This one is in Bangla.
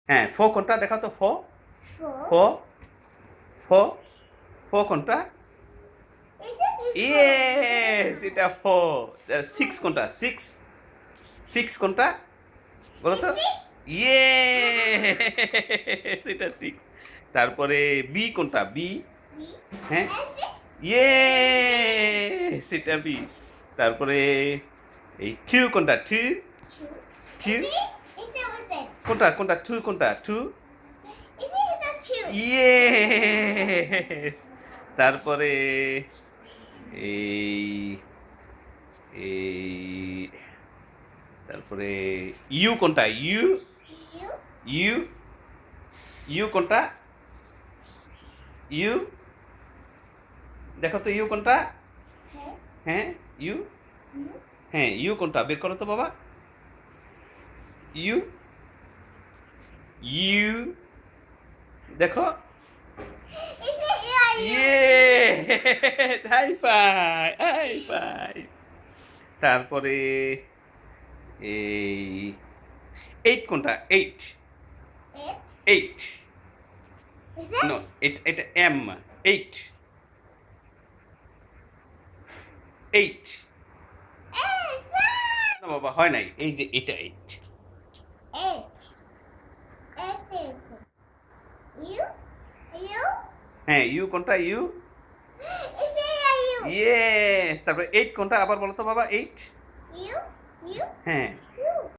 হ্যাঁ, ফো কোনটা দেখাও তো, ফো Four. ফো ফো ফো কোনটা? Is it this ইয়েস, এটা ফো। সিক্স কোনটা? সিক্স সিক্স কোনটা বলো তো? ইয়েস, এটা সিক্স। তারপরে বি কোনটা? বি। B? হ্যাঁ, Is it ইয়েস, এটা বি। তারপরে এই টু কোনটা? Two two? Two Is that was it? কোনটা? কোনটা টু? কোনটা two? Is it the two? Yes. তারপরে এই এই তারপরে ইউ কোনটা? U You? ইউ ইউ কোনটা? ইউ দেখো তো, ইউ কোনটা? Okay. হ্যাঁ, ইউ। You? হ্যাঁ, ইউ কোনটা বের করো তো বাবা। ইউ ইউ দেখো। Is it yeah, you? Yes, high five, high five. তারপরে এই এইট কোনটা? Eight It's eight is it? No, এটা M. Eight eight Is that না বাবা, হয় নাই, এই যে এটা eight. it? Is it? You? You? হ্যাঁ, ইউ কোনটা? U Is it you? Yes. তারপরে এইট কোনটা আবার বলো তো বাবা? এইট। You? You? হ্যাঁ,